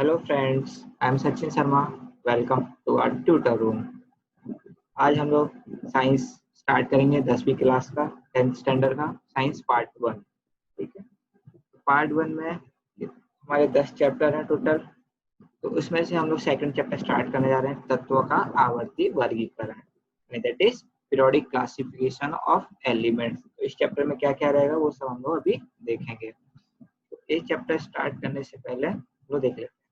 Hello friends, I am Sachin Sharma. Welcome to our tutor room. आज हम लोग science start करेंगे 10वीं क्लास का 10th स्टैंडर्ड का साइंस पार्ट 1। ठीक है, पार्ट 1 में हमारे 10 चैप्टर हैं टोटल। तो उसमें से हम लोग सेकंड चैप्टर स्टार्ट करने जा रहे हैं, तत्वों का आवर्ती वर्गीकरण, that is periodic classification of elements. तो इस चैप्टर में क्या क्या रहेगा वो सब हम लोग अभी देखेंगे। तो इस चैप्टर स्टार्ट करने से पहले वो देख लेते हैं।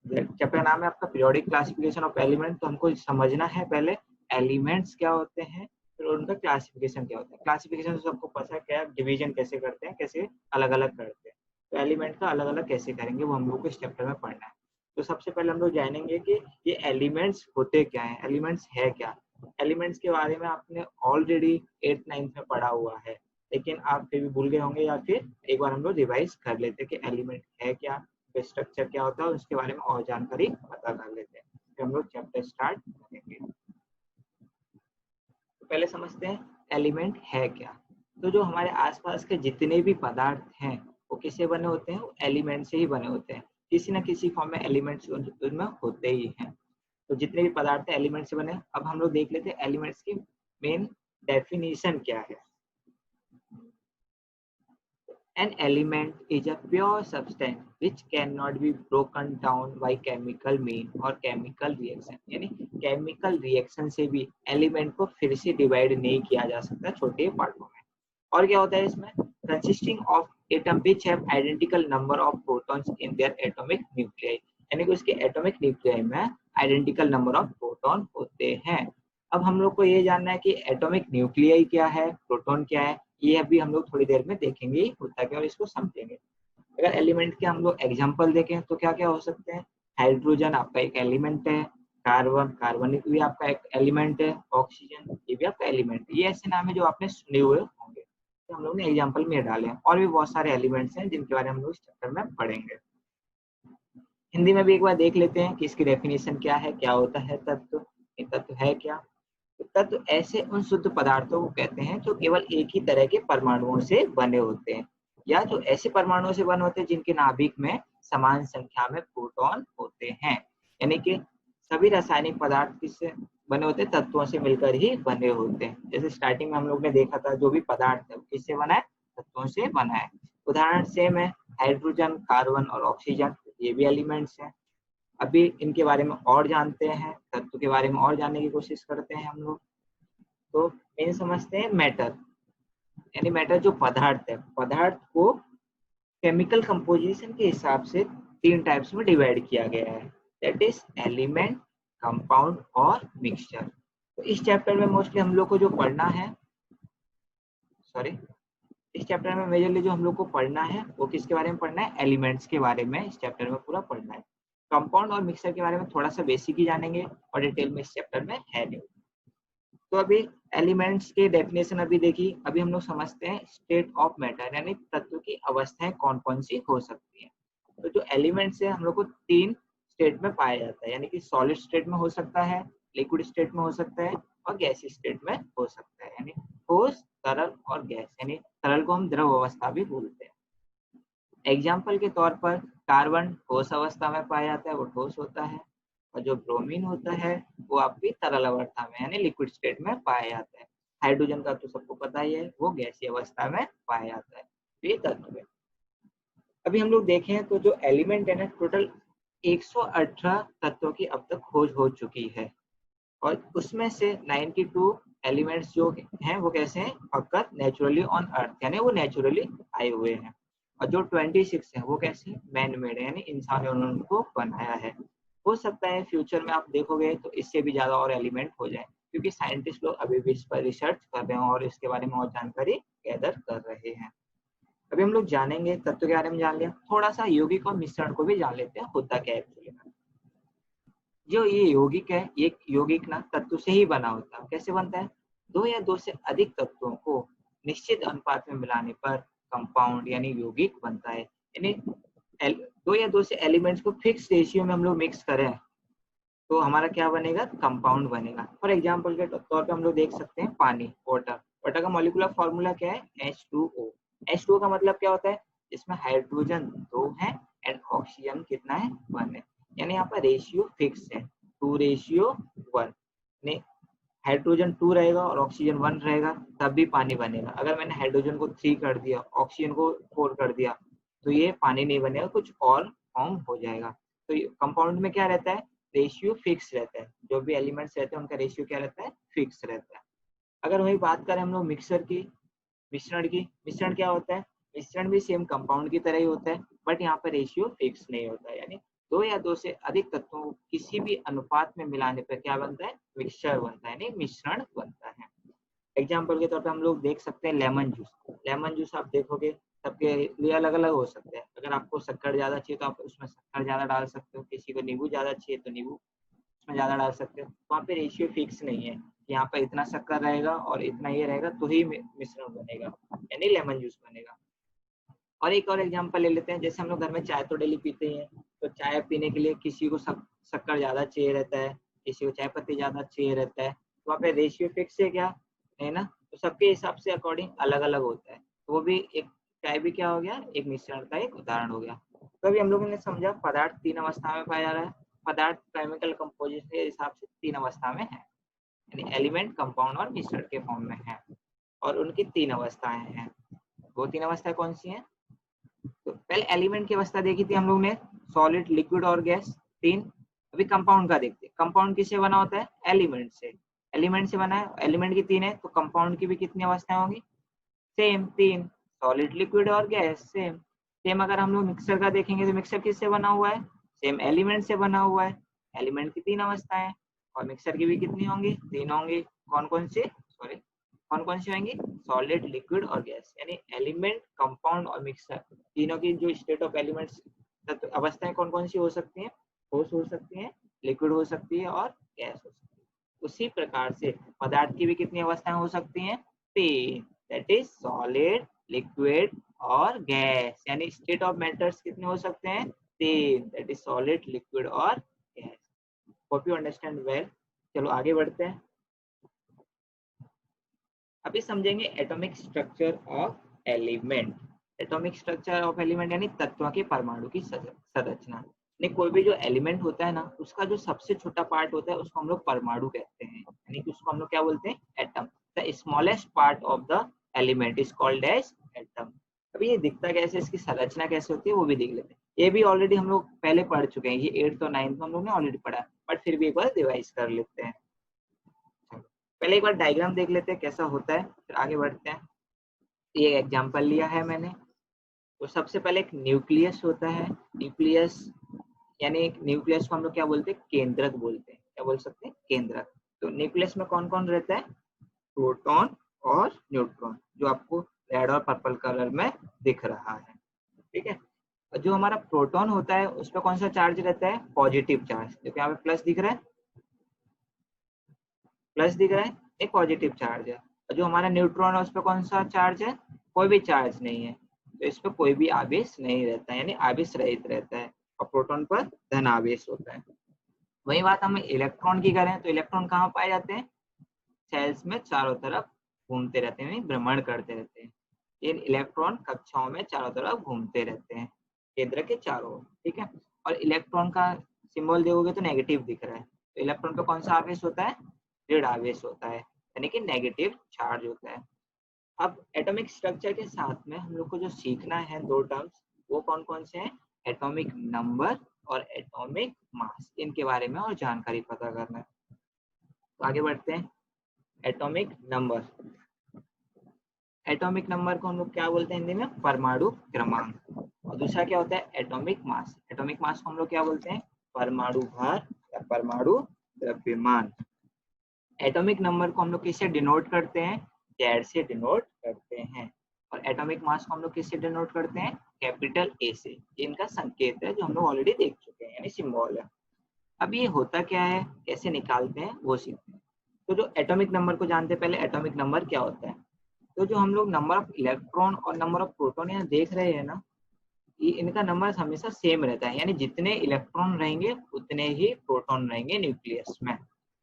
चैप्टर नाम है आपका पीरियोडिक क्लासिफिकेशन ऑफ एलिमेंट। तो हमको समझना है पहले एलिमेंट्स क्या होते हैं, फिर उनका क्लासिफिकेशन क्या होता है। क्लासिफिकेशन सबको पता है, क्या डिवीजन कैसे करते हैं, कैसे अलग अलग करते हैं। तो एलिमेंट का अलग अलग कैसे करेंगे वो हम लोग को इस चैप्टर में पढ़ना है। तो सबसे पहले हम लोग जानेंगे कि ये एलिमेंट्स होते क्या हैं, एलिमेंट्स है क्या। एलिमेंट्स के बारे में आपने ऑलरेडी 8th 9th में पढ़ा हुआ है, लेकिन आप फिर भी भूल गए होंगे, या फिर एक बार हम लोग रिवाइज कर लेते हैं कि एलिमेंट है क्या, स्ट्रक्चर क्या होता है, उसके बारे में और जानकारी पता कर लेते हैं। फिर हम लोग चैप्टर स्टार्ट करेंगे। तो पहले समझते हैं एलिमेंट है क्या। तो जो हमारे आसपास के जितने भी पदार्थ हैं वो किससे बने होते हैं, वो एलिमेंट से ही बने होते हैं। किसी न किसी फॉर्म में एलिमेंट्स उनमें होते ही हैं। तो जितने भी पदार्थ हैं एलिमेंट से बने। अब हम लोग देख लेते हैं एलिमेंट्स की मेन डेफिनेशन क्या है। An element is a pure substance which cannot be broken down by chemical mean or chemical reaction। यानी chemical reaction से भी एलिमेंट को फिर से डिवाइड नहीं किया जा सकता छोटे पार्टों में। और क्या होता है इसमें, consisting of atom which have identical number of protons in their atomic nuclei। यानी कि उसके एटॉमिक न्यूक्लियाई में आइडेंटिकल नंबर ऑफ प्रोटॉन होते हैं। अब हम लोग को ये जानना है कि एटॉमिक न्यूक्लियाई क्या है, प्रोटॉन क्या है, ये अभी हम लोग थोड़ी देर में देखेंगे होता क्या और इसको समझेंगे। अगर एलिमेंट के हम लोग एग्जांपल देखें तो क्या क्या हो सकते हैं। हाइड्रोजन आपका एक एलिमेंट है, कार्बन भी आपका एक एलिमेंट है, ऑक्सीजन ये भी आपका एलिमेंट है। ये ऐसे नाम है जो आपने सुने हुए होंगे, तो हम लोग ने एग्जाम्पल में डाले हैं। और भी बहुत सारे एलिमेंट्स हैं जिनके बारे में हम लोग इस चैप्टर में पढ़ेंगे। हिंदी में भी एक बार देख लेते हैं कि इसकी डेफिनेशन क्या है, क्या होता है तत्व, तत्व है क्या। तत्व ऐसे उन शुद्ध पदार्थों को कहते हैं जो केवल एक ही तरह के परमाणुओं से बने होते हैं, या जो ऐसे परमाणुओं से बने होते हैं जिनके नाभिक में समान संख्या में प्रोटॉन होते हैं। यानी कि सभी रासायनिक पदार्थ किससे बने होते हैं, तत्वों से मिलकर ही बने होते हैं। जैसे स्टार्टिंग में हम लोग ने देखा था, जो भी पदार्थ है वो किससे बना है, तत्वों से बना है। उदाहरण सेम है, हाइड्रोजन, कार्बन और ऑक्सीजन, ये भी एलिमेंट्स हैं। अभी इनके बारे में और जानते हैं, तत्व के बारे में और जानने की कोशिश करते हैं हम लोग। तो मेन समझते हैं मैटर। यानी मैटर जो पदार्थ है, पदार्थ को केमिकल कंपोजिशन के हिसाब से 3 टाइप्स में डिवाइड किया गया है, दैट इज एलिमेंट, कंपाउंड और मिक्सचर। तो इस चैप्टर में मोस्टली हम लोग को जो पढ़ना है, इस चैप्टर में मेजरली जो हम लोग को पढ़ना है वो किसके बारे में पढ़ना है, एलिमेंट्स के बारे में इस चैप्टर में पूरा पढ़ना है। कंपाउंड और मिक्सचर के बारे में थोड़ा सा बेसिक ही जानेंगे और डिटेल में इस चैप्टर में है नहीं। तो अभी एलिमेंट्स के डेफिनेशन अभी देखिए। अभी हम लोग समझते हैं स्टेट ऑफ मैटर, यानी तत्व की अवस्थाएं कौन कौन सी हो सकती हैं। तो जो एलिमेंट्स है हम लोग को 3 स्टेट में पाया जाता है, यानी कि सॉलिड स्टेट में हो सकता है, लिक्विड स्टेट में हो सकता है और गैसीय स्टेट में हो सकता है। यानी ठोस, तरल और गैस, यानी तरल को हम द्रव अवस्था भी बोलते हैं। एग्जाम्पल के तौर पर कार्बन ठोस अवस्था में पाया जाता है, वो ठोस होता है। और जो ब्रोमीन होता है वो आपकी तरल अवस्था में यानी लिक्विड स्टेट में पाया जाता है। हाइड्रोजन का तो सबको पता ही है, वो गैसीय अवस्था में पाया जाता है। ये तत्व है। अभी हम लोग देखें तो जो एलिमेंट है ना, टोटल 118 तत्वों की अब तक खोज हो चुकी है। और उसमें से 92 एलिमेंट्स जो हैं वो कैसे हैं, अकर नेचुरली ऑन अर्थ, यानी वो नेचुरली आए हुए हैं। और जो 26 है वो कैसे मैन मेड है, यानी इंसानों ने उनको बनाया है। हो सकता है फ्यूचर में आप देखोगे तो इससे भी ज्यादा और एलिमेंट हो जाए, क्योंकि साइंटिस्ट लोग अभी भी इस पर रिसर्च कर रहे हैं और इसके बारे में और जानकारी गैदर कर रहे हैं। अभी हम लोग जानेंगे तत्व के बारे में, जान लिया, थोड़ा सा यौगिक और मिश्रण को भी जान लेते हैं, होता क्या है एक्चुअली। जो ये यौगिक है, ये यौगिक ना तत्व से ही बना होता है। कैसे बनता है, 2 या 2 से अधिक तत्वों को निश्चित अनुपात में मिलाने पर कंपाउंड यानी यौगिक बनता है। यानी 2 या 2 से एलिमेंट्स को फिक्स रेशियो में हम लोग मिक्स करें तो हमारा क्या बनेगा, कंपाउंड बनेगा। फॉर एग्जांपल के तौर पे हम लोग देख सकते हैं पानी, वाटर का मॉलिक्यूलर फॉर्मूला क्या है, H2O। H2O का मतलब क्या होता है, इसमें हाइड्रोजन 2 है एंड ऑक्सीजन कितना है, 1 है। यानी यहाँ पर रेशियो फिक्स है 2:1, यानी हाइड्रोजन 2 रहेगा और ऑक्सीजन 1 रहेगा तब भी पानी बनेगा। अगर मैंने हाइड्रोजन को 3 कर दिया, ऑक्सीजन को 4 कर दिया तो ये पानी नहीं बनेगा, कुछ और फॉर्म हो जाएगा। तो कंपाउंड में क्या रहता है, रेशियो फिक्स रहता है, जो भी एलिमेंट्स रहते हैं उनका रेशियो क्या रहता है, फिक्स रहता है। अगर वही बात करें हम लोग मिक्सर की, मिश्रण क्या होता है, मिश्रण भी सेम कंपाउंड की तरह ही होता है, बट यहाँ पर रेशियो फिक्स नहीं होता है, यानी 2 या 2 से अधिक तत्वों को किसी भी अनुपात में मिलाने पर क्या बनता है, मिक्सचर बनता है, यानी मिश्रण बनता है। एग्जाम्पल के तौर पे हम लोग देख सकते हैं लेमन जूस आप देखोगे सबके लिए अलग अलग हो सकते हैं। अगर आपको शक्कर ज्यादा चाहिए तो आप उसमें शक्कर ज्यादा डाल सकते हो, किसी को नींबू ज्यादा चाहिए तो नींबू उसमें ज्यादा डाल सकते हो। वहाँ पे रेशियो फिक्स नहीं है कि यहाँ पर इतना शक्कर रहेगा और इतना ये रहेगा तो ही मिश्रण बनेगा, यानी लेमन जूस बनेगा। और एक और एग्जांपल ले लेते हैं, जैसे हम लोग घर में चाय तो डेली पीते ही हैं, तो चाय पीने के लिए किसी को शक्कर ज्यादा चाहिए रहता है, किसी को चाय पत्ती ज्यादा चाहिए रहता है, तो वहाँ पे रेशियो फिक्स है क्या, है ना, तो सबके हिसाब से अकॉर्डिंग अलग अलग होता है। तो वो भी एक चाय भी क्या हो गया, एक मिश्रण का एक उदाहरण हो गया। तो अभी हम लोगों ने समझा पदार्थ 3 अवस्था में पाया जा रहा है। पदार्थ केमिकल कंपोजिशन के हिसाब से 3 अवस्था में है, यानी एलिमेंट, कंपाउंड और मिश्रण के फॉर्म में है, और उनकी 3 अवस्थाएं हैं। वो 3 अवस्थाएं कौन सी हैं, तो पहले एलिमेंट की अवस्था देखी थी हम लोग ने, सॉलिड, लिक्विड और गैस, 3। अभी कंपाउंड का देखते हैं। कंपाउंड किससे बना होता है, एलिमेंट से, एलिमेंट से बना है, एलिमेंट की 3 है, तो कंपाउंड की भी कितनी अवस्थाएं होंगी, सेम 3, सॉलिड, लिक्विड और गैस, सेम। सेम अगर हम लोग मिक्सर का देखेंगे तो मिक्सर किससे बना हुआ है, सेम एलिमेंट से बना हुआ है, एलिमेंट की 3 अवस्थाएं, और मिक्सर की भी कितनी होंगी, 3 होंगी। कौन कौन सी, सॉरी, कौन कौन सी होंगी, सॉलिड, लिक्विड और गैस, यानी एलिमेंट, कंपाउंड और मिक्सर तीनों की जो स्टेट ऑफ एलिमेंट्स अवस्थाएं कौन कौन सी हो सकती हैं, ठोस हो सकती हैं, लिक्विड हो सकती है और गैस हो सकती है। उसी प्रकार से पदार्थ की भी कितनी अवस्थाएं हो सकती हैं, 3, दैट इज सॉलिड, लिक्विड और गैस, यानी स्टेट ऑफ मैटर्स कितने हो सकते हैं, 3, दैट इज सॉलिड, लिक्विड और gas. Hope you understand well. चलो आगे बढ़ते हैं। अभी समझेंगे atomic structure of element. Atomic structure of element यानी तत्वों के परमाणु की संरचना। नहीं, कोई भी जो एलिमेंट होता है ना, उसका जो सबसे छोटा पार्ट होता है उसको हम लोग परमाणु कहते हैं, यानी कि उसको हम लोग क्या बोलते हैं, atom. The smallest part of the element is called as atom. अभी ये दिखता कैसे, इसकी संरचना कैसे होती है वो भी देख लेते हैं। ये भी ऑलरेडी हम लोग पहले पढ़ चुके हैं, ये 8th और 9th में हम लोग ने ऑलरेडी पढ़ा है, बट फिर भी एक बार रिवाइज कर लेते हैं। पहले एक बार डायग्राम देख लेते हैं कैसा होता है, फिर आगे बढ़ते हैं। ये एग्जांपल लिया है मैंने। तो सबसे पहले एक न्यूक्लियस होता है। न्यूक्लियस यानी एक न्यूक्लियस को हम लोग क्या बोलते हैं, केंद्रक बोलते हैं। क्या बोल सकते हैं, केंद्रक। तो न्यूक्लियस में कौन कौन रहता है, प्रोटॉन और न्यूट्रॉन, जो आपको रेड और पर्पल कलर में दिख रहा है, ठीक है। जो हमारा प्रोटॉन होता है उस पर कौन सा चार्ज रहता है, पॉजिटिव चार्ज। देखो यहाँ पे प्लस दिख रहा है, प्लस दिख रहा है, एक पॉजिटिव चार्ज है। और जो हमारा न्यूट्रॉन है उस पर कौन सा चार्ज है, कोई भी चार्ज नहीं है, तो इस पर कोई भी आवेश नहीं रहता है, यानी आवेश रहित रहता है। और प्रोटॉन पर धन आवेश होता है। वही बात हम इलेक्ट्रॉन की करें तो इलेक्ट्रॉन कहाँ पाए जाते हैं, सेल्स में चारों तरफ घूमते रहते हैं, भ्रमण करते रहते हैं। ये इलेक्ट्रॉन कक्षाओं में चारों तरफ घूमते रहते हैं, केंद्र के चारों ओर, ठीक है। और इलेक्ट्रॉन का सिंबल देखोगे तो नेगेटिव दिख रहा है, तो इलेक्ट्रॉन पे कौन सा आवेश होता है, ऋण आवेश होता है, यानी कि नेगेटिव चार्ज होता है। अब एटॉमिक स्ट्रक्चर के साथ में हम लोग को जो सीखना है 2 टर्म्स, वो कौन कौन से हैं, एटॉमिक नंबर और एटॉमिक मास, इनके बारे में और जानकारी पता करना है। तो आगे बढ़ते हैं। एटॉमिक नंबर, एटॉमिक नंबर को हम लोग क्या बोलते हैं हिंदी में, परमाणु क्रमांक। और दूसरा क्या होता है, एटॉमिक मास। एटॉमिक मास को हम लोग क्या बोलते हैं, परमाणु भार या परमाणु द्रव्यमान। एटॉमिक नंबर को हम लोग किससे डिनोट करते हैं, Z से डिनोट करते हैं। और एटॉमिक मास को हम लोग किससे डिनोट करते हैं, कैपिटल A से। ये इनका संकेत है जो हम लोग ऑलरेडी देख चुके हैं, यानी सिंबल है। अब ये होता क्या है, कैसे निकालते हैं, वो सीखते हैं। तो जो एटॉमिक नंबर को जानते हैं, पहले एटॉमिक नंबर क्या होता है। तो जो हम लोग नंबर ऑफ इलेक्ट्रॉन और नंबर ऑफ प्रोटॉन यहाँ देख रहे हैं ना, ये इनका नंबर हमेशा सेम रहता है, यानी जितने इलेक्ट्रॉन रहेंगे उतने ही प्रोटॉन रहेंगे न्यूक्लियस में।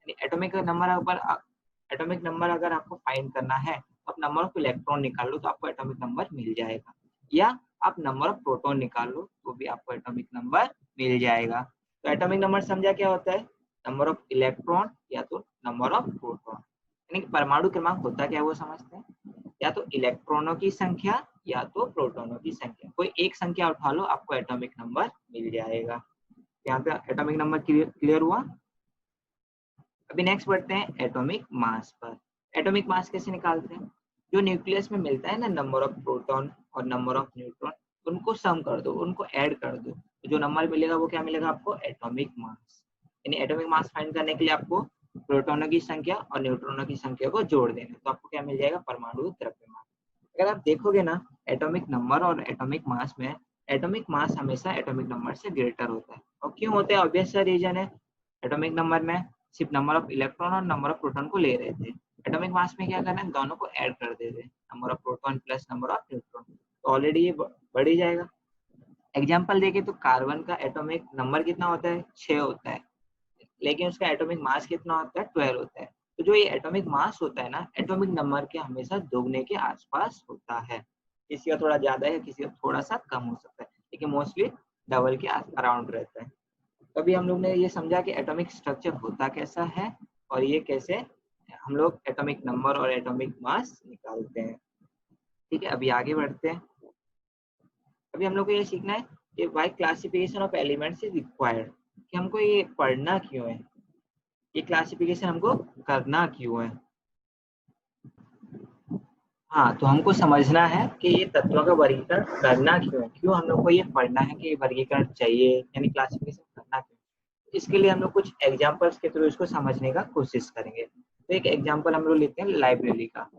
एटॉमिक नंबर अगर आपको फाइंड करना है तो आप नंबर ऑफ इलेक्ट्रॉन निकाल लो तो आपको एटॉमिक नंबर मिल जाएगा, या आप नंबर ऑफ प्रोटॉन निकाल लो तो भी आपको एटॉमिक नंबर मिल जाएगा। तो एटॉमिक नंबर समझा क्या होता है, नंबर ऑफ इलेक्ट्रॉन या तो नंबर ऑफ प्रोटॉन, यानी कि परमाणु क्रमांक होता क्या है वो समझते हैं, या तो इलेक्ट्रॉनों की संख्या या तो प्रोटॉनों की संख्या, कोई एक संख्या उठा लो आपको एटॉमिक नंबर मिल जाएगा। यहाँ पे एटॉमिक नंबर क्लियर हुआ। अभी नेक्स्ट बढ़ते हैं एटॉमिक मास पर। एटॉमिक मास कैसे निकालते हैं, जो न्यूक्लियस में मिलता है ना नंबर ऑफ प्रोटॉन और नंबर ऑफ न्यूट्रॉन, उनको सम कर दो, उनको ऐड कर दो, तो जो नंबर मिलेगा वो क्या मिलेगा आपको, एटॉमिक मास। यानी एटॉमिक मास फाइंड करने के लिए आपको प्रोटॉनों की संख्या और न्यूट्रॉनों की संख्या को जोड़ देना, तो आपको क्या मिल जाएगा, परमाणु द्रव्यमान। अगर आप देखोगे ना एटॉमिक नंबर और एटॉमिक मास में, एटॉमिक मास हमेशा एटॉमिक नंबर से ग्रेटर होता है। और क्यों होता है, ऑब्वियस सा रीजन है, एटॉमिक नंबर में सिर्फ नंबर ऑफ इलेक्ट्रॉन और नंबर ऑफ प्रोटॉन को ले रहे थे, एटॉमिक मास में क्या करना है, दोनों को ऐड कर देते, number of proton plus number of neutron, तो ऑलरेडी ये बढ़ ही जाएगा। एग्जांपल देखें तो कार्बन का एटॉमिक नंबर कितना होता है, 6 होता है, लेकिन उसका एटॉमिक मास कितना होता है, 12 होता है। तो जो ये एटॉमिक मास होता है ना, एटॉमिक नंबर के हमेशा दोगुने के आसपास होता है, किसी का थोड़ा ज्यादा है, किसी का थोड़ा सा कम हो सकता है, लेकिन मोस्टली डबल के अराउंड रहता है। तभी हम लोग ने ये समझा कि एटॉमिक स्ट्रक्चर होता कैसा है और ये कैसे हम लोग एटॉमिक नंबर और एटॉमिक मास निकालते हैं। ठीक है, अभी आगे बढ़ते हैं। अभी हम लोग को ये सीखना है कि why classification of elements is required, कि हमको ये पढ़ना क्यों है, ये क्लासिफिकेशन हमको करना क्यों है। हाँ, तो हमको समझना है कि ये तत्वों का वर्गीकरण करना क्यों है, क्यों हम लोग को ये पढ़ना है कि ये वर्गीकरण चाहिए, यानी क्लासिफिकेशन करना क्यों। इसके लिए हम लोग कुछ एग्जांपल्स के थ्रू इसको समझने का कोशिश करेंगे। तो एक एग्जांपल हम लोग लेते हैं लाइब्रेरी का।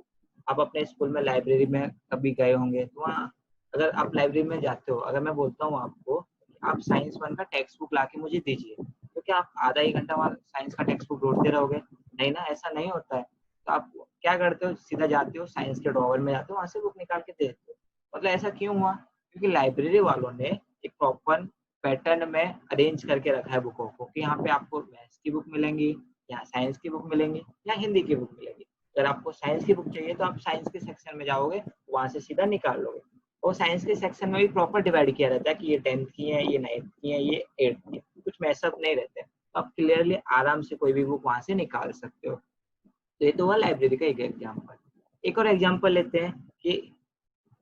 आप अपने स्कूल में लाइब्रेरी में कभी गए होंगे, तो वहाँ अगर आप लाइब्रेरी में जाते हो, अगर मैं बोलता हूँ आपको आप साइंस 1 का टेक्स्ट बुक ला के मुझे दीजिए, तो क्या आप आधा एक घंटा वहाँ साइंस का टेक्स्ट बुक ढूंढते रहोगे, नहीं ना, ऐसा नहीं होता है। तो आप क्या करते हो, सीधा जाते हो साइंस के ड्रॉवर में जाते हो, वहाँ से बुक निकाल के दे देते हो। मतलब ऐसा क्यों हुआ, क्योंकि लाइब्रेरी वालों ने एक प्रॉपर पैटर्न में अरेंज करके रखा है बुकों को, कि यहाँ पे आपको मैथ्स की बुक मिलेंगी, या साइंस की बुक मिलेंगी, या हिंदी की बुक मिलेगी। अगर आपको साइंस की बुक चाहिए तो आप साइंस के सेक्शन में जाओगे, वहां से सीधा निकाल लोगे। और साइंस के सेक्शन में भी प्रॉपर डिवाइड किया रहता है कि ये 10th की है, ये 9th की है, ये 8th की है, कुछ मैसअप नहीं रहते। तो आप क्लियरली आराम से कोई भी बुक वहां से निकाल सकते हो। तो ये तो हुआ लाइब्रेरी का एक एग्जाम्पल। एक और एग्जाम्पल लेते हैं कि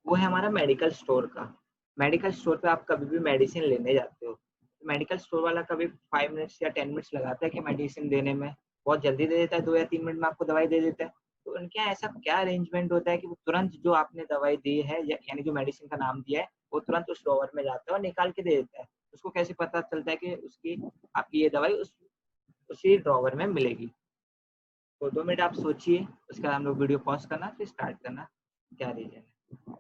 वो है हमारा मेडिकल स्टोर का। मेडिकल स्टोर पे आप कभी भी मेडिसिन लेने जाते हो, तो मेडिकल स्टोर वाला कभी 5 मिनट्स या 10 मिनट्स लगाता है कि मेडिसिन देने में, बहुत जल्दी दे देता है, 2 या 3 मिनट में आपको दवाई दे देता है। तो उनके यहाँ ऐसा क्या अरेंजमेंट होता है कि वो तुरंत जो आपने दवाई दी है, यानी जो मेडिसिन का नाम दिया है, वो तुरंत उस ड्रॉवर में जाता है और निकाल के दे देता है। उसको कैसे पता चलता है कि उसकी आपकी ये दवाई उसी ड्रॉवर में मिलेगी। तो 2 मिनट आप सोचिए, उसके बाद हम लोग वीडियो पॉज करना, फिर स्टार्ट करना, क्या रीजन है।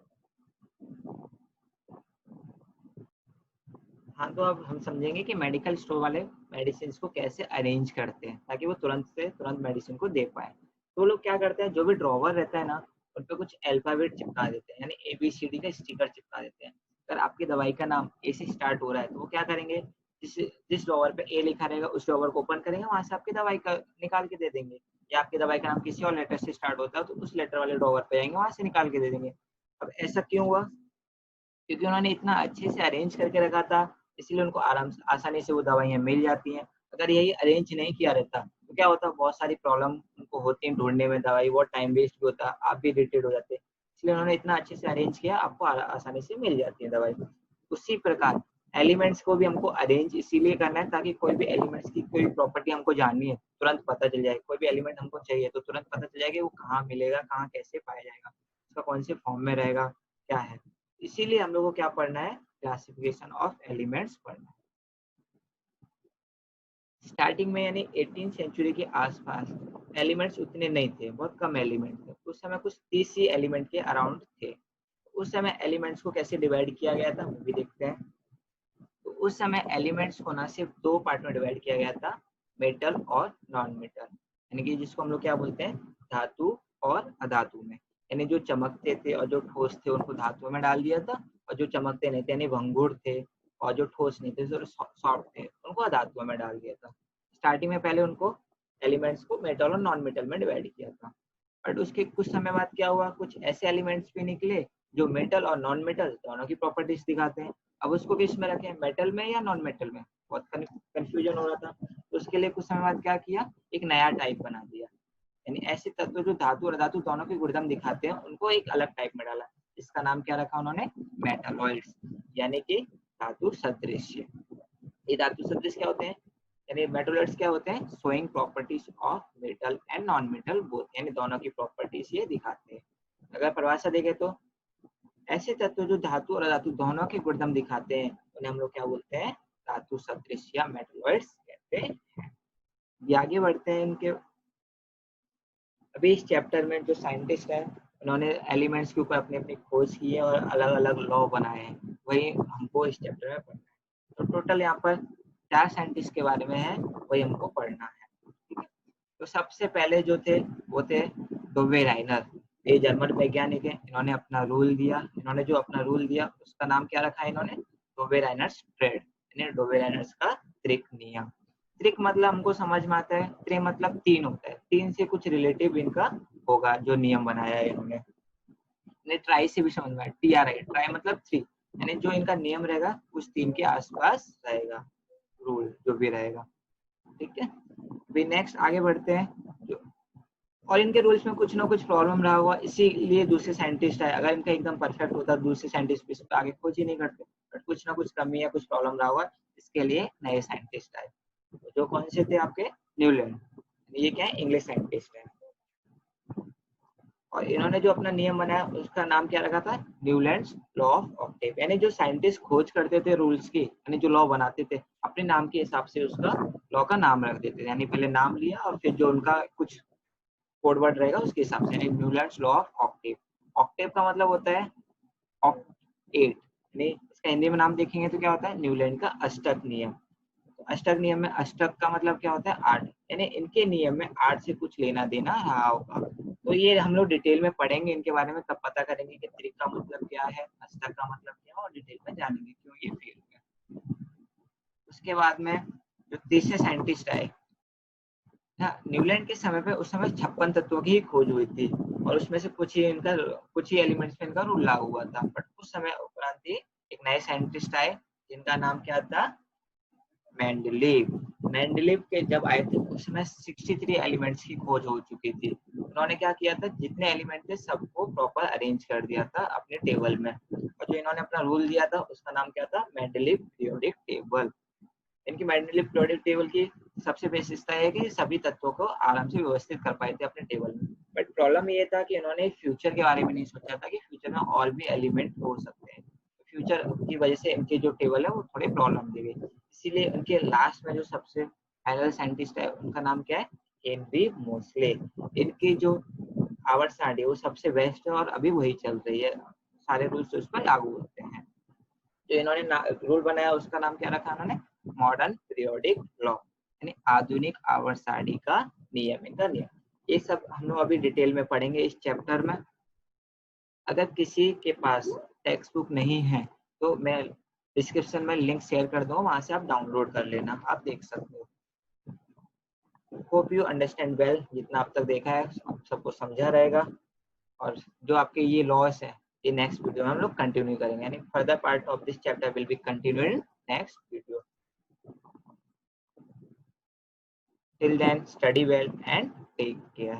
हाँ, तो अब हम समझेंगे कि मेडिकल स्टोर वाले मेडिसिन को कैसे अरेंज करते हैं ताकि वो तुरंत से तुरंत मेडिसिन को दे पाए। तो लोग क्या करते हैं, जो भी ड्रॉवर रहता है ना, उन पे कुछ अल्फाबेट चिपका देते हैं, यानी ABCD का स्टिकर चिपका देते हैं। अगर आपकी दवाई का नाम A से स्टार्ट हो रहा है, तो वो क्या करेंगे, जिस जिस ड्रॉवर पे A लिखा रहेगा उस ड्रॉवर को ओपन करेंगे, वहां से आपकी दवाई का निकाल के दे देंगे। या आपकी दवाई का नाम किसी और लेटर से स्टार्ट होता है, तो उस लेटर वाले ड्रॉवर पे जाएंगे, वहां से निकाल के दे देंगे। अब ऐसा क्यों हुआ, क्योंकि उन्होंने इतना अच्छे से अरेंज करके रखा था, इसलिए उनको आराम से आसानी से वो दवाइयाँ मिल जाती हैं। अगर यही अरेंज नहीं किया रहता तो क्या होता, बहुत सारी प्रॉब्लम उनको होती है ढूंढने में दवाई, बहुत टाइम वेस्ट भी होता, आप भी इरिटेट हो जाते। इसलिए उन्होंने इतना अच्छे से अरेंज किया, आपको आसानी से मिल जाती है दवाई। उसी प्रकार एलिमेंट्स को भी हमको अरेंज इसीलिए करना है ताकि कोई भी एलिमेंट्स की कोई प्रॉपर्टी हमको जाननी है, तुरंत पता चल जाए। कोई भी एलिमेंट हमको चाहिए तो तुरंत पता चल जाएगा वो कहाँ मिलेगा, कहाँ कैसे पाया जाएगा, उसका कौन से फॉर्म में रहेगा, क्या है। इसीलिए हम लोग को क्या पढ़ना है, क्लासिफिकेशन ऑफ एलिमेंट्स पढ़ना है। स्टार्टिंग में यानी 18th सेंचुरी के आसपास एलिमेंट्स उतने नहीं थे, बहुत कम एलिमेंट थे। उस समय कुछ 30 ही एलिमेंट के अराउंड थे। उस समय एलिमेंट्स को कैसे डिवाइड किया गया था वो भी देखते हैं। तो उस समय एलिमेंट्स को ना सिर्फ 2 पार्ट में डिवाइड किया गया था, मेटल और नॉन मेटल, यानी कि जिसको हम लोग क्या बोलते हैं, धातु और अधातु में। यानी जो चमकते थे और जो ठोस थे उनको धातु में डाल दिया था, और जो चमकते नहीं थे यानी भंगुर थे और जो ठोस नहीं थे, जो सॉफ्ट थे, उनको अधातु में डाल दिया था। स्टार्टिंग में पहले उनको एलिमेंट्स को मेटल और नॉन मेटल में डिवाइड किया था। बट उसके कुछ समय बाद क्या हुआ, कुछ ऐसे एलिमेंट्स भी निकले जो मेटल और नॉन मेटल दोनों की प्रॉपर्टीज दिखाते हैं। अब उसको किस में रखें, मेटल में या नॉन मेटल में, बहुत कंफ्यूजन हो रहा था। तो उसके लिए कुछ समय बाद क्या किया, एक नया टाइप बना दिया, यानी ऐसे तत्व जो धातु और अधातु दोनों के गुणधर्म दिखाते हैं उनको एक अलग टाइप में डाला। इसका नाम क्या रखा उन्होंने, मेटालॉइड्स, यानी कि धातु सदृश। ये धातु सदृश क्या होते हैं, यानी मेटालॉइड्स क्या होते हैं, showing properties of metal and non metal both, यानी दोनों की प्रॉपर्टीज ये दिखाते हैं। अगर परिभाषा देखें तो ऐसे तत्व जो धातु और अधातु दोनों के गुणधर्म दिखाते हैं उन्हें हम लोग क्या बोलते हैं, धातु सदृश या मेटालॉइड्स कहते हैं। ये आगे बढ़ते हैं इनके। अभी इस चैप्टर में जो साइंटिस्ट है उन्होंने एलिमेंट्स के ऊपर अपनी अपनी खोज की है और अलग अलग लॉ बनाए हैं, वही हमको इस चैप्टर में पढ़ना है। तो टोटल यहाँ पर 4 साइंटिस्ट के बारे में है, वही हमको पढ़ना है, ठीक है। तो सबसे पहले जो थे वो थे डोवे राइनर। ये जर्मन वैज्ञानिक है, इन्होंने अपना रूल दिया, इन्होंने जो अपना रूल दिया उसका नाम क्या रखा है इन्होंने, डोवे राइनर्स ट्रेड, यानी डोवे राइनर्स का त्रिक नियम। त्रिक मतलब हमको समझ में आता है, त्रि मतलब 3 होता है, 3 से कुछ रिलेटिव इनका होगा जो नियम बनाया है इन्होंने। ट्राई से भी समझ में आया, TRI, ट्राई मतलब 3, यानी जो इनका नियम रहेगा कुछ 3 के आसपास रहेगा, रूल जो भी रहेगा, ठीक है। अभी नेक्स्ट आगे बढ़ते हैं। जो और इनके रूल्स में कुछ ना कुछ प्रॉब्लम रहा हुआ, इसीलिए दूसरे साइंटिस्ट आए। अगर इनका एकदम परफेक्ट होता दूसरे साइंटिस्ट इस पर आगे खोज ही नहीं करते, बट कुछ ना कुछ कमी या कुछ प्रॉब्लम रहा हुआ, इसके लिए नए साइंटिस्ट आए। जो कौन से थे आपके, न्यूलैंड, ये क्या है, इंग्लिश साइंटिस्ट है। और इन्होंने जो अपना नियम बनाया उसका नाम क्या रखा था, न्यूलैंड्स लॉ ऑफ ऑक्टेव, यानी जो साइंटिस्ट खोज करते थे रूल्स की, यानी जो लॉ बनाते थे अपने नाम के हिसाब से उसका लॉ का नाम रख देते थे, यानी पहले नाम लिया और फिर जो उनका कुछ कोड वर्ड रहेगा उसके हिसाब से, यानी Newlands law of Octave. Octave का मतलब होता है ऑक्ट-8, यानी इसका हिंदी में नाम देखेंगे तो क्या होता है, न्यूलैंड का अष्टक नियम। अष्टक नियम में अष्टक का मतलब क्या होता है, 8, यानी इनके नियम में 8 से कुछ लेना देना रहा होगा। तो ये हम लोग डिटेल में पढ़ेंगे इनके बारे में, तब पता करेंगे कि त्रिक का मतलब क्या है, अष्टक का मतलब क्या है, और डिटेल में जानेंगे क्यों ये फेल हुआ। उसके बाद में जो तीसरे साइंटिस्ट आए, न्यूलैंड के समय पे उस समय 56 तत्वों की खोज हुई थी और उसमें से कुछ ही एलिमेंट्स में इनका रूल लागू हुआ था। बट उस समय उपरांत ही एक नए साइंटिस्ट आए जिनका नाम क्या था, मेंडलीव। मेंडलीव के जब आए थे उस समय 63 एलिमेंट्स की खोज हो चुकी थी। उन्होंने क्या किया था, जितने एलिमेंट थे सबको प्रॉपर अरेंज कर दिया था अपने टेबल में, और जो इन्होंने अपना रूल दिया था उसका नाम क्या था, मेंडलीव पीरियोडिक टेबल। इनकी मेंडलीव पीरियोडिक टेबल की सबसे विशेषता है कि सभी तत्वों को आराम से व्यवस्थित कर पाए थे अपने टेबल में। बट प्रॉब्लम ये था कि इन्होंने फ्यूचर के बारे में नहीं सोचा था कि फ्यूचर में और भी एलिमेंट हो सकते हैं। फ्यूचर की वजह से इनके जो टेबल है वो थोड़े प्रॉब्लम दे गई, इसीलिए उनके लास्ट में जो सबसे फाइनल साइंटिस्ट है उनका नाम क्या है, हेनरी मोसले। इनकी जो आवर्त सारणी है वो सबसे बेस्ट है और अभी वही चल रही है, सारे रूल्स उस पर लागू होते हैं। जो इन्होंने रूल बनाया उसका नाम क्या रखा उन्होंने, मॉडर्न पीरियोडिक लॉ, यानी आधुनिक आवर्त सारणी का नियम, इनका नियम। ये सब हम लोग अभी डिटेल में पढ़ेंगे इस चैप्टर में। अगर किसी के पास टेक्स्ट बुक नहीं है तो मैं डिस्क्रिप्शन में लिंक शेयर कर दूँ, वहां से आप डाउनलोड कर लेना, आप देख सकते हो। होप यू अंडरस्टैंड वेल, जितना अब तक देखा है आप सबको समझा रहेगा। और जो आपके ये लॉस है ये नेक्स्ट वीडियो में हम लोग कंटिन्यू करेंगे, यानी further part of this chapter will be continued next video. Till then study well and take care.